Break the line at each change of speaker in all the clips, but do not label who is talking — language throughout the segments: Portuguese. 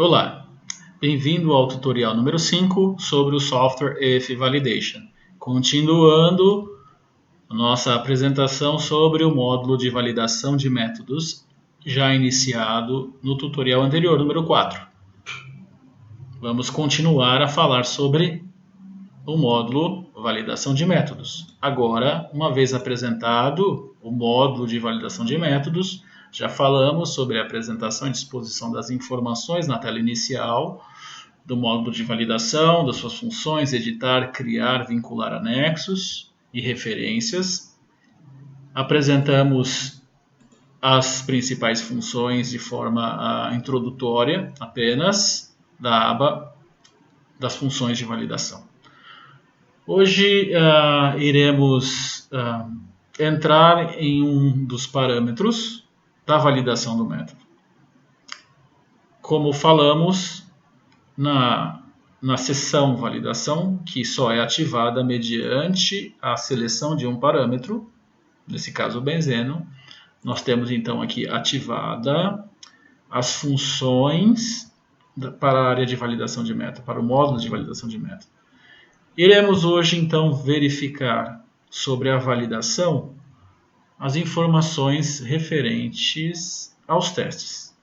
Olá, bem-vindo ao tutorial número 5 sobre o software EF Validation. Continuando a nossa apresentação sobre o módulo de validação de métodos, já iniciado no tutorial anterior, número 4. Vamos continuar a falar sobre o módulo validação de métodos. Agora, uma vez apresentado o módulo de validação de métodos, já falamos sobre a apresentação e disposição das informações na tela inicial do módulo de validação, das suas funções, editar, criar, vincular anexos e referências. Apresentamos as principais funções de forma introdutória, apenas, da aba das funções de validação. Hoje iremos entrar em um dos parâmetros da validação do método. Como falamos na seção validação, que só é ativada mediante a seleção de um parâmetro, nesse caso o benzeno, nós temos então aqui ativada as funções para a área de validação de método, para o módulo de validação de método. Iremos hoje então verificar sobre a validação as informações referentes aos testes.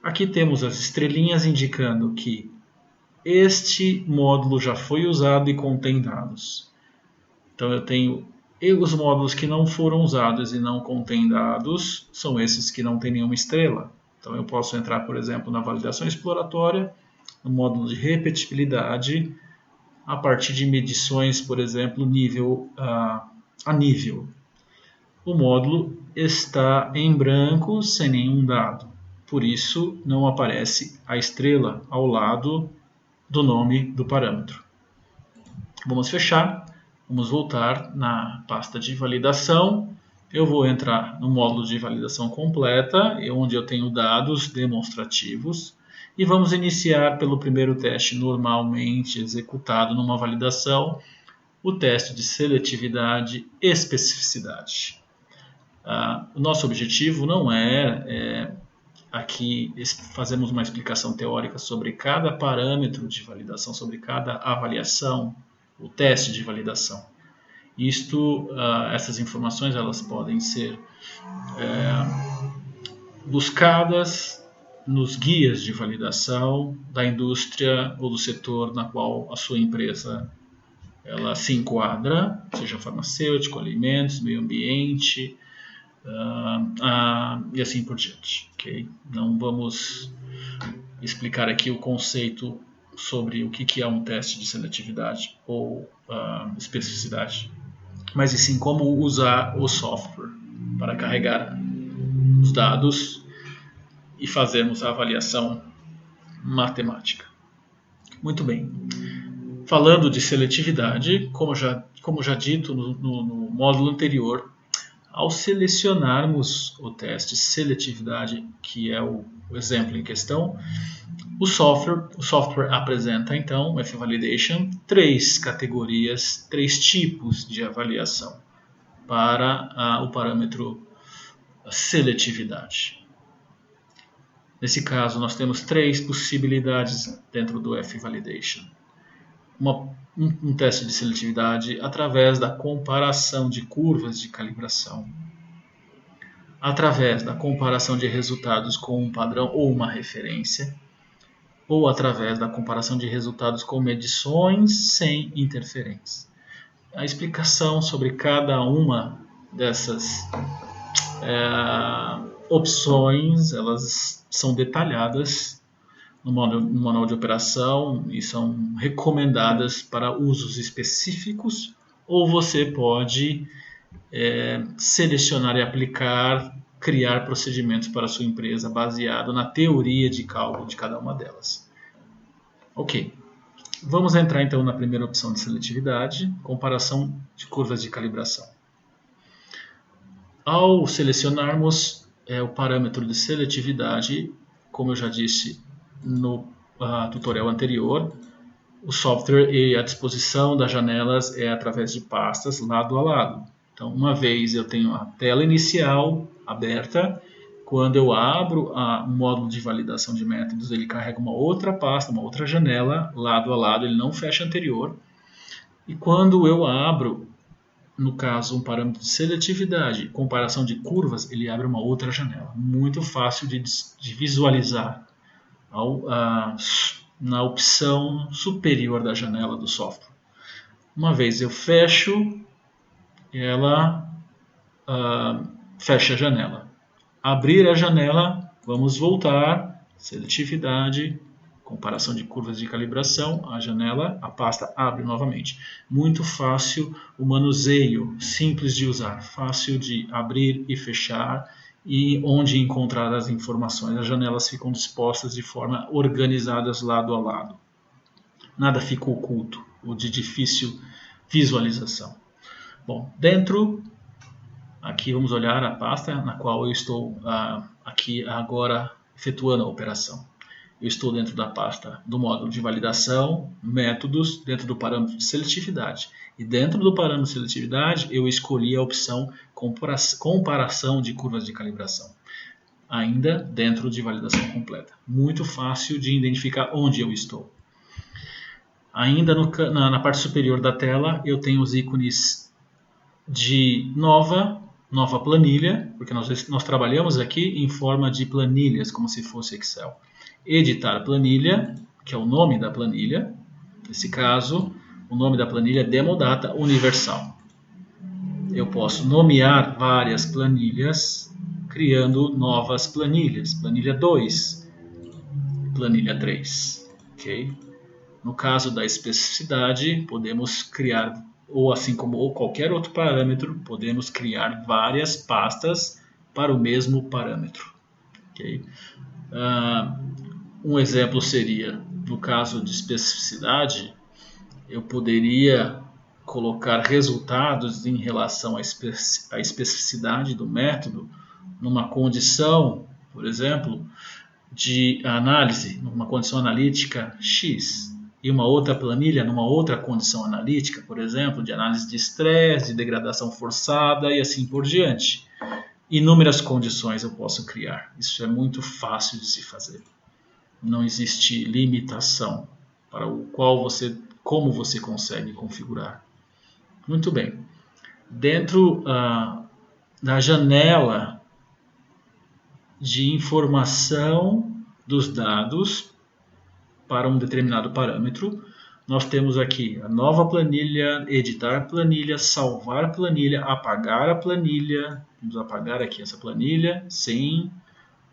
Aqui temos as estrelinhas indicando que este módulo já foi usado e contém dados. Então eu tenho os módulos que não foram usados e não contêm dados, são esses que não têm nenhuma estrela. Então eu posso entrar, por exemplo, na validação exploratória, no módulo de repetibilidade, a partir de medições, por exemplo, nível a nível. O módulo está em branco, sem nenhum dado. Por isso, não aparece a estrela ao lado do nome do parâmetro. Vamos fechar. Vamos voltar na pasta de validação. Eu vou entrar no módulo de validação completa, onde eu tenho dados demonstrativos. E vamos iniciar pelo primeiro teste normalmente executado numa validação, o teste de seletividade e especificidade. O nosso objetivo não aqui fazemos uma explicação teórica sobre cada parâmetro de validação, sobre cada avaliação, o teste de validação. Essas informações elas podem ser buscadas nos guias de validação da indústria ou do setor na qual a sua empresa ela se enquadra, seja farmacêutico, alimentos, meio ambiente, e assim por diante. Okay? Não vamos explicar aqui o conceito sobre o que é um teste de seletividade ou especificidade, mas e sim como usar o software para carregar os dados e fazermos a avaliação matemática. Muito bem. Falando de seletividade, como já dito no módulo anterior, ao selecionarmos o teste seletividade, que é o exemplo em questão, o software apresenta então, o F-Validation, 3 categorias, 3 tipos de avaliação para o parâmetro seletividade. Nesse caso, nós temos 3 possibilidades dentro do F-Validation. Um teste de seletividade através da comparação de curvas de calibração, através da comparação de resultados com um padrão ou uma referência, ou através da comparação de resultados com medições sem interferências. A explicação sobre cada uma dessas opções, elas são detalhadas no manual de operação e são recomendadas para usos específicos, ou você pode selecionar e aplicar, criar procedimentos para a sua empresa baseado na teoria de cálculo de cada uma delas. Ok, vamos entrar então na primeira opção de seletividade, comparação de curvas de calibração. Ao selecionarmos o parâmetro de seletividade, como eu já disse no tutorial anterior, o software e a disposição das janelas é através de pastas lado a lado. Então, uma vez eu tenho a tela inicial aberta, Quando eu abro o módulo de validação de métodos, ele carrega uma outra pasta, uma outra janela, lado a lado, ele não fecha a anterior. E quando eu abro, no caso, um parâmetro de seletividade, comparação de curvas, ele abre uma outra janela. Muito fácil de visualizar na opção superior da janela do software. Uma vez eu fecho, ela fecha a janela. Abrir a janela, vamos voltar, seletividade, comparação de curvas de calibração, a janela, a pasta abre novamente. Muito fácil o manuseio, simples de usar, fácil de abrir e fechar e onde encontrar as informações. As janelas ficam dispostas de forma organizadas lado a lado. Nada fica oculto ou de difícil visualização. Bom, aqui vamos olhar a pasta na qual eu estou aqui agora efetuando a operação. Eu estou dentro da pasta do módulo de validação, métodos, dentro do parâmetro de seletividade. E dentro do parâmetro de seletividade, eu escolhi a opção comparação de curvas de calibração. Ainda dentro de validação completa. Muito fácil de identificar onde eu estou. Ainda na parte superior da tela, eu tenho os ícones de nova planilha, porque nós trabalhamos aqui em forma de planilhas, como se fosse Excel. Editar planilha, que é o nome da planilha. Nesse caso, o nome da planilha é Demodata Universal. Eu posso nomear várias planilhas, criando novas planilhas. Planilha 2, planilha 3. Okay? No caso da especificidade, podemos criar, ou assim como qualquer outro parâmetro, podemos criar várias pastas para o mesmo parâmetro. Okay? Um exemplo seria, no caso de especificidade, eu poderia colocar resultados em relação à especificidade do método numa condição, por exemplo, de análise, numa condição analítica X, e uma outra planilha numa outra condição analítica, por exemplo, de análise de estresse, de degradação forçada e assim por diante. Inúmeras condições eu posso criar. Isso é muito fácil de se fazer. Não existe limitação para como você consegue configurar. Muito bem. Dentro da janela de informação dos dados para um determinado parâmetro, nós temos aqui a nova planilha, editar planilha, salvar planilha, apagar a planilha. Vamos apagar aqui essa planilha, sim,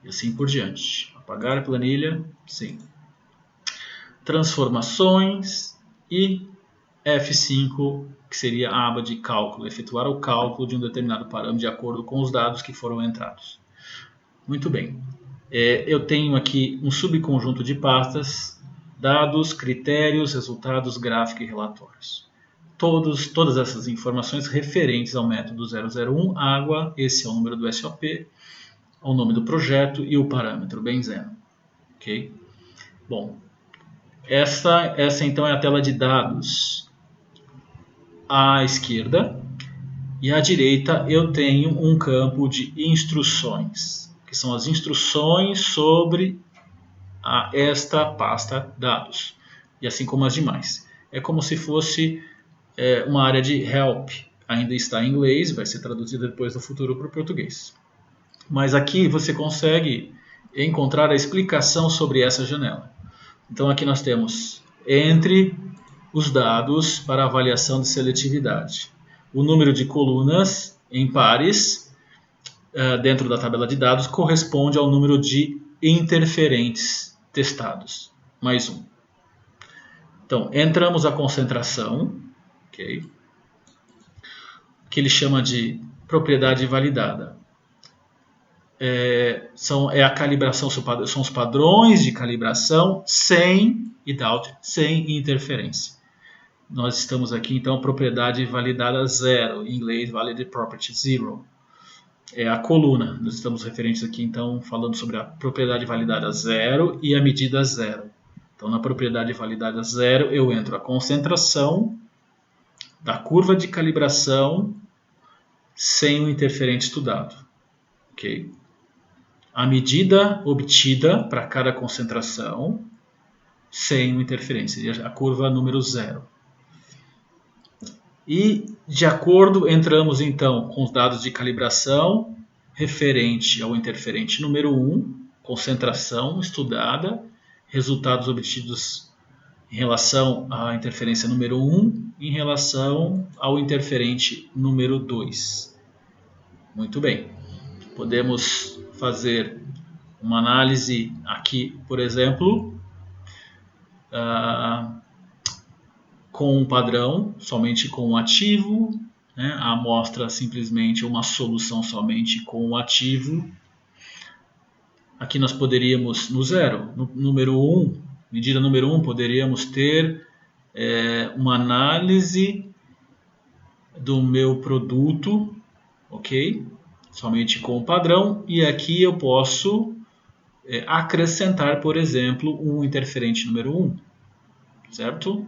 e assim por diante. Apagar a planilha, sim. Transformações e F5, que seria a aba de cálculo, efetuar o cálculo de um determinado parâmetro de acordo com os dados que foram entrados. Muito bem. Eu tenho aqui um subconjunto de pastas, dados, critérios, resultados, gráfico e relatórios. Todas essas informações referentes ao método 001, água, esse é o número do SOP, o nome do projeto e o parâmetro benzeno. Ok? Bom, essa então é a tela de dados. À esquerda e à direita eu tenho um campo de instruções, que são as instruções sobre esta pasta dados, e assim como as demais. É como se fosse uma área de help, ainda está em inglês, vai ser traduzida depois no futuro para o português. Mas aqui você consegue encontrar a explicação sobre essa janela. Então aqui nós temos entre os dados para avaliação de seletividade. O número de colunas em pares dentro da tabela de dados corresponde ao número de interferentes testados, mais um. Então, entramos a concentração, okay, que ele chama de propriedade validada. A calibração, são os padrões de calibração sem interferência. Nós estamos aqui, então, propriedade validada 0, em inglês, valid property 0. É a coluna. Nós estamos referentes aqui, então, falando sobre a propriedade validada 0 e a medida 0. Então, na propriedade validada 0, eu entro a concentração da curva de calibração sem o interferente estudado. Ok? a medida obtida para cada concentração sem interferência, seria a curva número 0. E, de acordo, entramos então com os dados de calibração referente ao interferente número 1, concentração estudada, resultados obtidos em relação à interferência número 1 em relação ao interferente número 2. Muito bem. Podemos fazer uma análise aqui, por exemplo, com um padrão, somente com um ativo, né? A amostra simplesmente uma solução somente com um ativo. Aqui nós poderíamos, no 0, no número 1, medida número 1, poderíamos ter uma análise do meu produto, ok? Somente com o padrão, e aqui eu posso acrescentar, por exemplo, um interferente número 1, certo?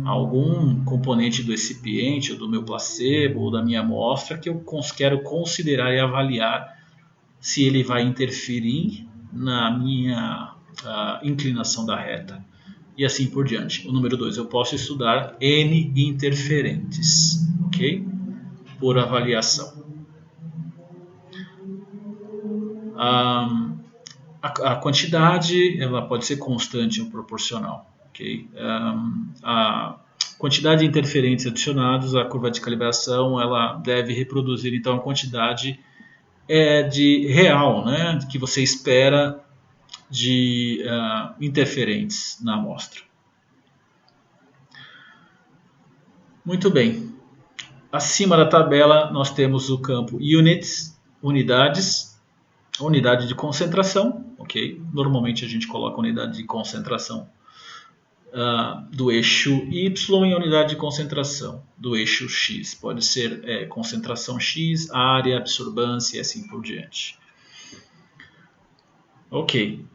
Algum componente do recipiente, ou do meu placebo, ou da minha amostra, que eu quero considerar e avaliar se ele vai interferir na minha inclinação da reta. E assim por diante. O número 2, eu posso estudar N interferentes, ok? Por avaliação. A quantidade ela pode ser constante ou proporcional. Okay? A quantidade de interferentes adicionados à curva de calibração ela deve reproduzir então a quantidade de real, né, que você espera de interferentes na amostra. Muito bem. Acima da tabela nós temos o campo units, unidades, unidade de concentração, ok? Normalmente a gente coloca a unidade de concentração do eixo Y e a unidade de concentração do eixo X. Pode ser concentração X, área, absorbância e assim por diante. Ok.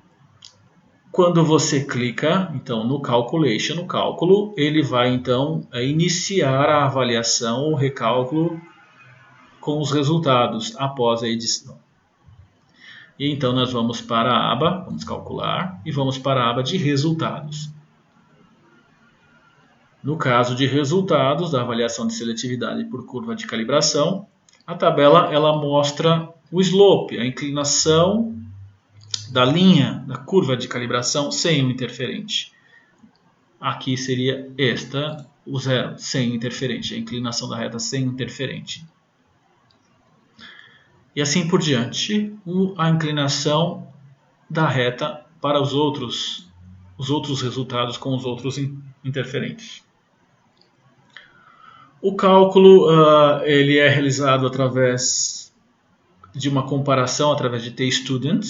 Quando você clica então no Calculation, no cálculo, ele vai então iniciar a avaliação ou recálculo com os resultados após a edição. E então nós vamos para a aba, vamos calcular, e vamos para a aba de resultados. No caso de resultados da avaliação de seletividade por curva de calibração, a tabela ela mostra o slope, a inclinação da linha da curva de calibração sem o interferente. Aqui seria o 0, sem interferente, a inclinação da reta sem interferente. E assim por diante, a inclinação da reta para os outros resultados com os outros interferentes. O cálculo ele é realizado através de uma comparação através de t-student,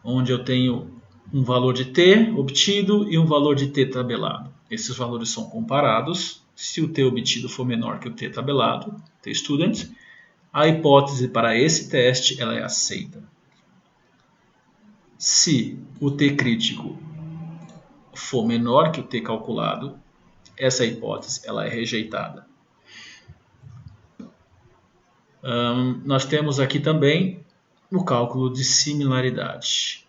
onde eu tenho um valor de t obtido e um valor de t tabelado. Esses valores são comparados. Se o t obtido for menor que o t tabelado, t-student, a hipótese para esse teste ela é aceita. Se o t crítico for menor que o t calculado, essa hipótese ela é rejeitada. Nós temos aqui também o cálculo de similaridade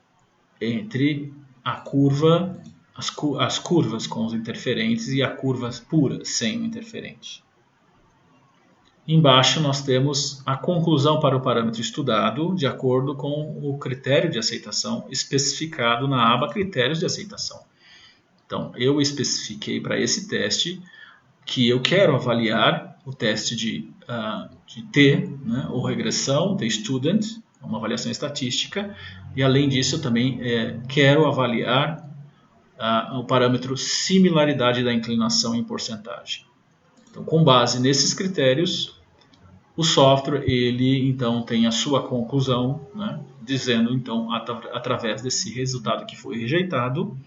entre a curva, as curvas com os interferentes e a curva pura sem o interferente. Embaixo nós temos a conclusão para o parâmetro estudado de acordo com o critério de aceitação especificado na aba Critérios de Aceitação. Então, eu especifiquei para esse teste que eu quero avaliar o teste de T, né, ou regressão, t-student, uma avaliação estatística, e além disso eu também quero avaliar o parâmetro similaridade da inclinação em porcentagem. Então, com base nesses critérios, o software ele então tem a sua conclusão, né, dizendo então através desse resultado que foi rejeitado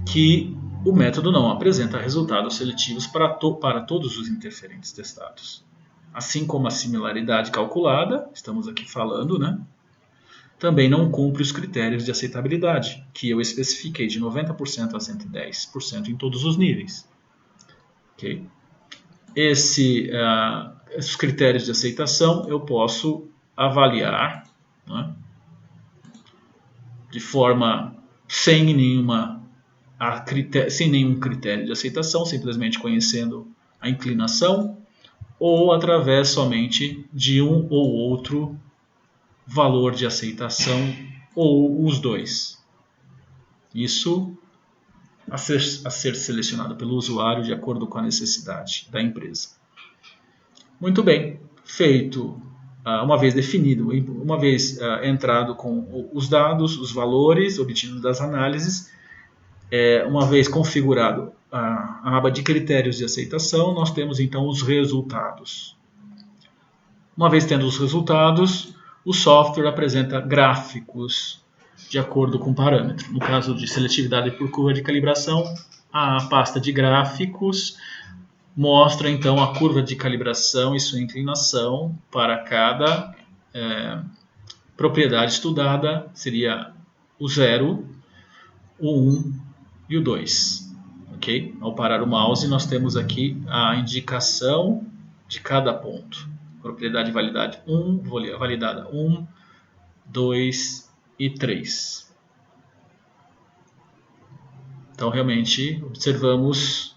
que o método não apresenta resultados seletivos para todos os interferentes testados. Assim como a similaridade calculada, estamos aqui falando, né, também não cumpre os critérios de aceitabilidade, que eu especifiquei de 90% a 110% em todos os níveis. Okay? Esses critérios de aceitação eu posso avaliar não é? De forma sem nenhum critério de aceitação, simplesmente conhecendo a inclinação, ou através somente de um ou outro valor de aceitação, ou os dois. Isso a ser selecionado pelo usuário de acordo com a necessidade da empresa. Muito bem, feito, uma vez definido, uma vez entrado com os dados, os valores obtidos das análises, uma vez configurado a aba de critérios de aceitação, nós temos então os resultados. Uma vez tendo os resultados, o software apresenta gráficos de acordo com o parâmetro. No caso de seletividade por curva de calibração, a pasta de gráficos mostra então a curva de calibração e sua inclinação para cada propriedade estudada, seria o 0, o 1 e o 2. Okay? Ao parar o mouse, nós temos aqui a indicação de cada ponto. Propriedade validade 1, validada 1, 2 e 3. Então, realmente, observamos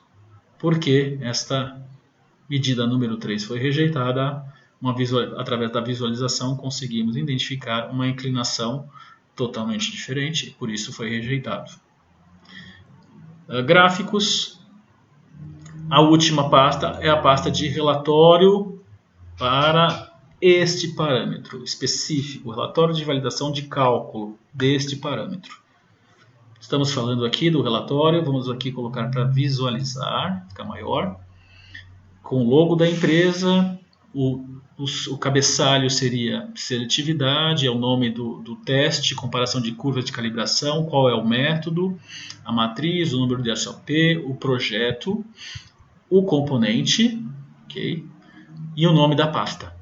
por que esta medida número 3 foi rejeitada. Através da visualização, conseguimos identificar uma inclinação totalmente diferente, e por isso foi rejeitado. Gráficos. A última pasta é a pasta de relatório para este parâmetro específico, relatório de validação de cálculo deste parâmetro. Estamos falando aqui do relatório, vamos aqui colocar para visualizar, ficar maior, com o logo da empresa, o cabeçalho seria seletividade, é o nome do teste, comparação de curvas de calibração, qual é o método, a matriz, o número de SOP, o projeto, o componente, ok? E o nome da pasta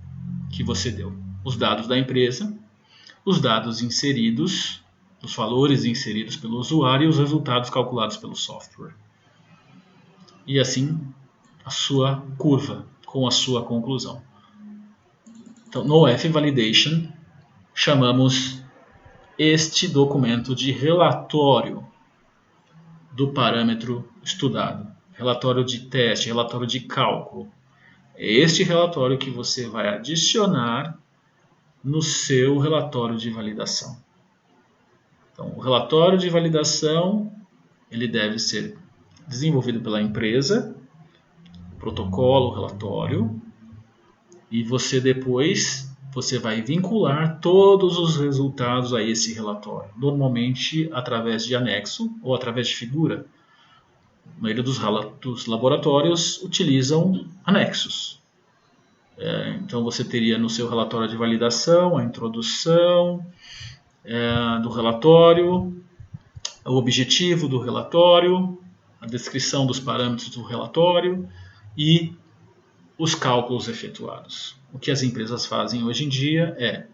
que você deu. Os dados da empresa, os dados inseridos, os valores inseridos pelo usuário e os resultados calculados pelo software. E assim a sua curva com a sua conclusão. Então, no F-Validation, chamamos este documento de relatório do parâmetro estudado. Relatório de teste, relatório de cálculo. É este relatório que você vai adicionar no seu relatório de validação. Então, o relatório de validação ele deve ser desenvolvido pela empresa, protocolo, relatório, e você depois vai vincular todos os resultados a esse relatório, normalmente através de anexo ou através de figura. A maioria dos laboratórios utilizam anexos. Então você teria no seu relatório de validação a introdução do relatório, o objetivo do relatório, a descrição dos parâmetros do relatório e os cálculos efetuados. O que as empresas fazem hoje em dia é,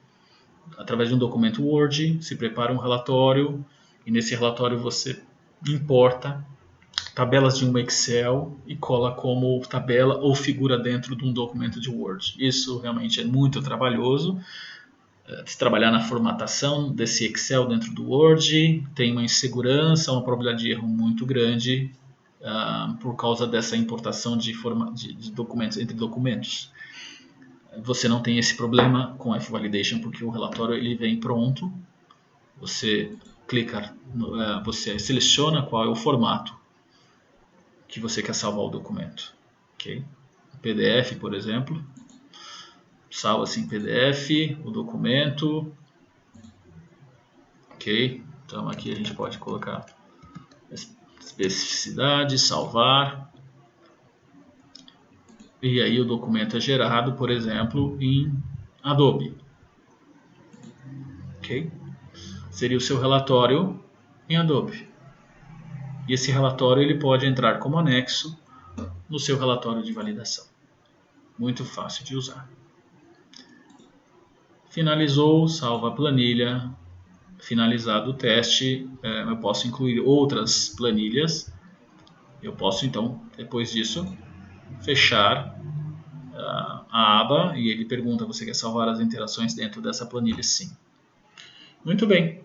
através de um documento Word, se prepara um relatório e nesse relatório você importa tabelas de um Excel e cola como tabela ou figura dentro de um documento de Word. Isso realmente é muito trabalhoso. Se trabalhar na formatação desse Excel dentro do Word, tem uma insegurança, uma probabilidade de erro muito grande por causa dessa importação de documentos entre documentos. Você não tem esse problema com F-Validation porque o relatório ele vem pronto. Você clica, você seleciona qual é o formato que você quer salvar o documento. Okay? PDF, por exemplo. Salva-se em PDF o documento. Ok? Então aqui a gente pode colocar especificidade, salvar. E aí o documento é gerado, por exemplo, em Adobe. Ok? Seria o seu relatório em Adobe. E esse relatório ele pode entrar como anexo no seu relatório de validação. Muito fácil de usar. Finalizou, salva a planilha. Finalizado o teste, eu posso incluir outras planilhas. Eu posso então, depois disso, fechar a aba e ele pergunta: você quer salvar as interações dentro dessa planilha? Sim. Muito bem.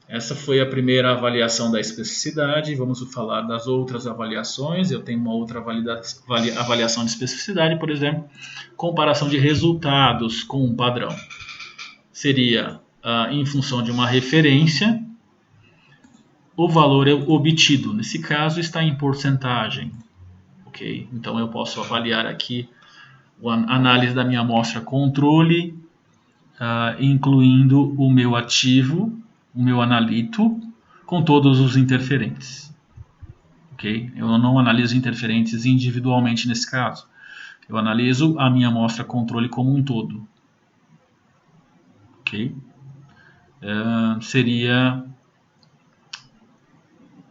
Essa foi a primeira avaliação da especificidade. Vamos falar das outras avaliações. Eu tenho uma outra avaliação de especificidade, por exemplo, comparação de resultados com um padrão. Seria, em função de uma referência, o valor obtido. Nesse caso, está em porcentagem. Okay? Então, eu posso avaliar aqui a análise da minha amostra controle, incluindo o meu ativo, o meu analito, com todos os interferentes. Okay? Eu não analiso interferentes individualmente nesse caso. Eu analiso a minha amostra controle como um todo. Okay?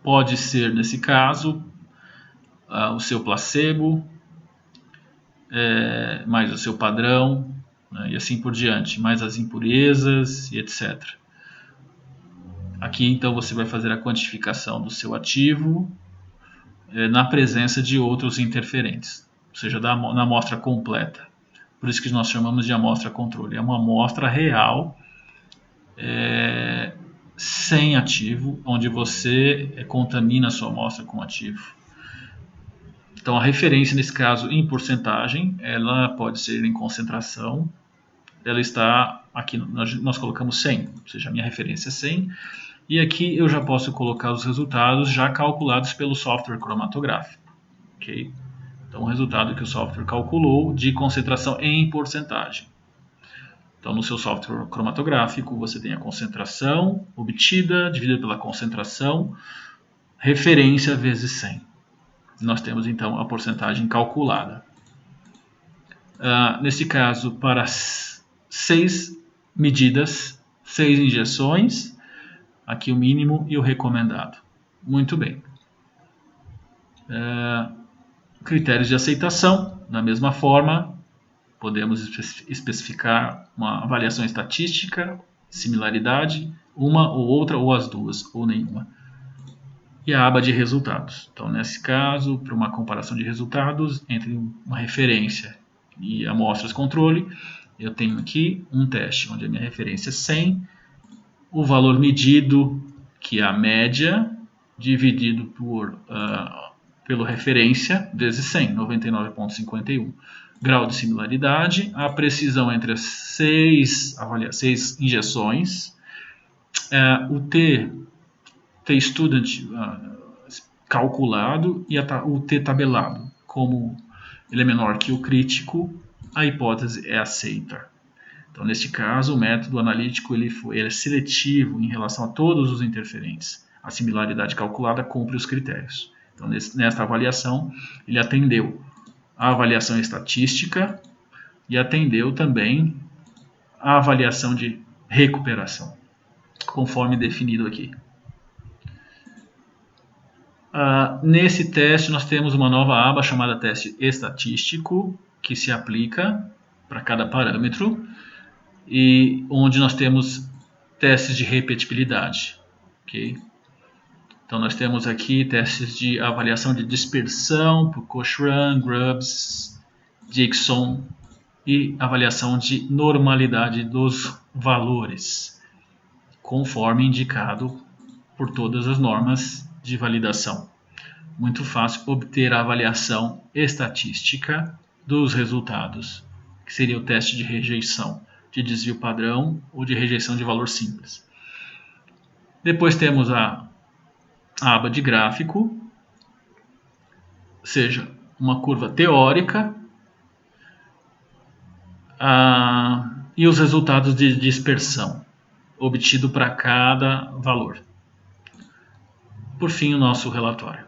Pode ser, nesse caso, o seu placebo, mais o seu padrão, né, e assim por diante, mais as impurezas e etc. Aqui, então, você vai fazer a quantificação do seu ativo na presença de outros interferentes, ou seja, na amostra completa. Por isso que nós chamamos de amostra controle. É uma amostra real, sem ativo, onde você contamina a sua amostra com ativo. Então, a referência, nesse caso, em porcentagem, ela pode ser em concentração. Ela está aqui, nós colocamos 100, ou seja, a minha referência é 100. E aqui eu já posso colocar os resultados já calculados pelo software cromatográfico. Okay? Então, o resultado que o software calculou de concentração em porcentagem. Então, no seu software cromatográfico, você tem a concentração obtida, dividida pela concentração, referência vezes 100. Nós temos, então, a porcentagem calculada. Nesse caso, para 6 medidas, 6 injeções, aqui o mínimo e o recomendado. Muito bem. Critérios de aceitação, da mesma forma, podemos especificar uma avaliação estatística, similaridade, uma ou outra, ou as duas, ou nenhuma. E a aba de resultados. Então, nesse caso, para uma comparação de resultados entre uma referência e amostras controle, eu tenho aqui um teste, onde a minha referência é 100, o valor medido, que é a média, dividido pela referência, vezes 100, 99,51. Grau de similaridade, a precisão entre as 6 injeções, o T-student calculado e o T-tabelado. Como ele é menor que o crítico, a hipótese é aceita. Então, neste caso, o método analítico ele é seletivo em relação a todos os interferentes. A similaridade calculada cumpre os critérios. Então, nesta avaliação, ele atendeu a avaliação estatística e atendeu também a avaliação de recuperação, conforme definido aqui. Nesse teste, nós temos uma nova aba chamada teste estatístico, que se aplica para cada parâmetro, e onde nós temos testes de repetibilidade. Okay? Então, nós temos aqui testes de avaliação de dispersão por Cochran, Grubbs, Dixon e avaliação de normalidade dos valores, conforme indicado por todas as normas de validação. Muito fácil obter a avaliação estatística dos resultados, que seria o teste de rejeição, de desvio padrão ou de rejeição de valor simples. Depois temos a aba de gráfico, ou seja, uma curva teórica, e os resultados de dispersão obtido para cada valor. Por fim, o nosso relatório.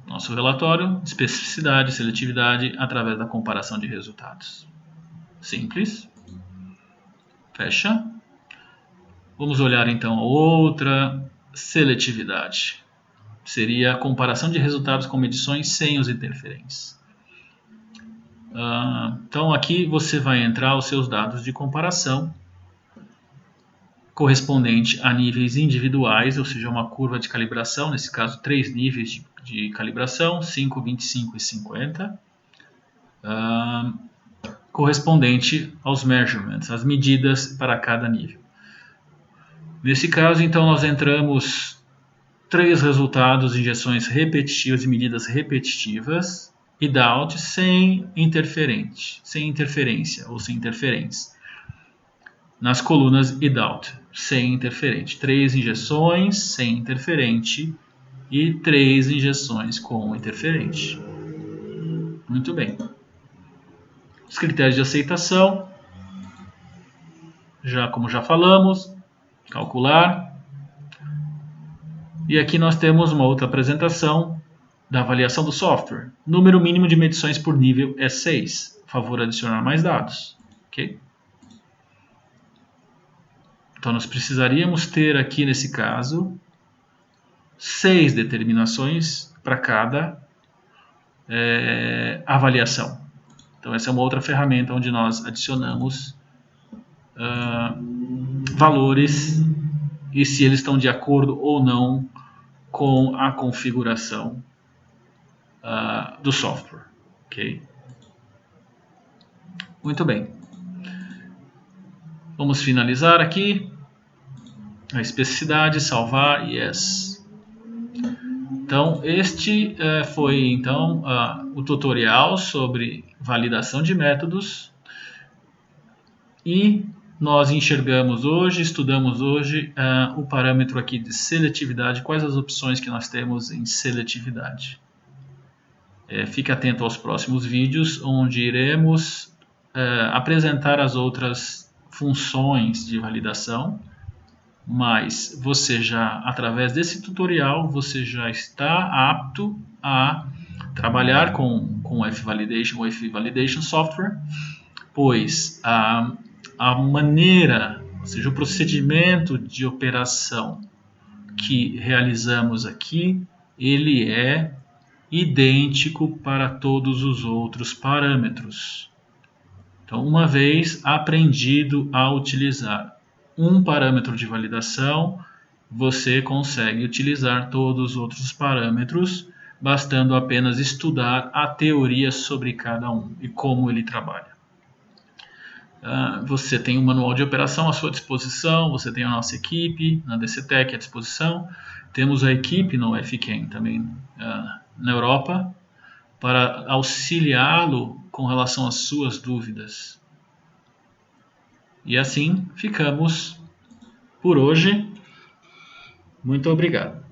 Nosso relatório, especificidade, seletividade através da comparação de resultados. Simples. Fecha. Vamos olhar então a outra seletividade. Seria a comparação de resultados com medições sem os interferentes. Então aqui você vai entrar os seus dados de comparação correspondente a níveis individuais, ou seja, uma curva de calibração, nesse caso 3 níveis de calibração, 5, 25 e 50. correspondente aos measurements, as medidas para cada nível. Nesse caso, então, nós entramos 3 resultados, injeções repetitivas e medidas repetitivas, e DOUT sem interferência ou sem interferência. Nas colunas e DOUT, sem interferente. 3 injeções sem interferente e 3 injeções com interferente. Muito bem. Os critérios de aceitação, como já falamos, calcular. E aqui nós temos uma outra apresentação da avaliação do software. Número mínimo de medições por nível é 6. Por favor, adicionar mais dados. Ok? Então, nós precisaríamos ter aqui, nesse caso, 6 determinações para cada avaliação. Então, essa é uma outra ferramenta onde nós adicionamos valores e se eles estão de acordo ou não com a configuração do software. Ok? Muito bem. Vamos finalizar aqui a especificidade, salvar, yes. Então, este foi então o tutorial sobre validação de métodos e nós estudamos hoje o parâmetro aqui de seletividade, quais as opções que nós temos em seletividade. Fique atento aos próximos vídeos, onde iremos apresentar as outras funções de validação, mas você já, através desse tutorial, você já está apto a trabalhar com o F-Validation ou F-Validation Software, pois a maneira, ou seja, o procedimento de operação que realizamos aqui, ele é idêntico para todos os outros parâmetros. Então, uma vez aprendido a utilizar um parâmetro de validação, você consegue utilizar todos os outros parâmetros, bastando apenas estudar a teoria sobre cada um e como ele trabalha. Você tem um manual de operação à sua disposição, você tem a nossa equipe na DCTech à disposição, temos a equipe no FCAM também na Europa, para auxiliá-lo com relação às suas dúvidas. E assim ficamos por hoje. Muito obrigado.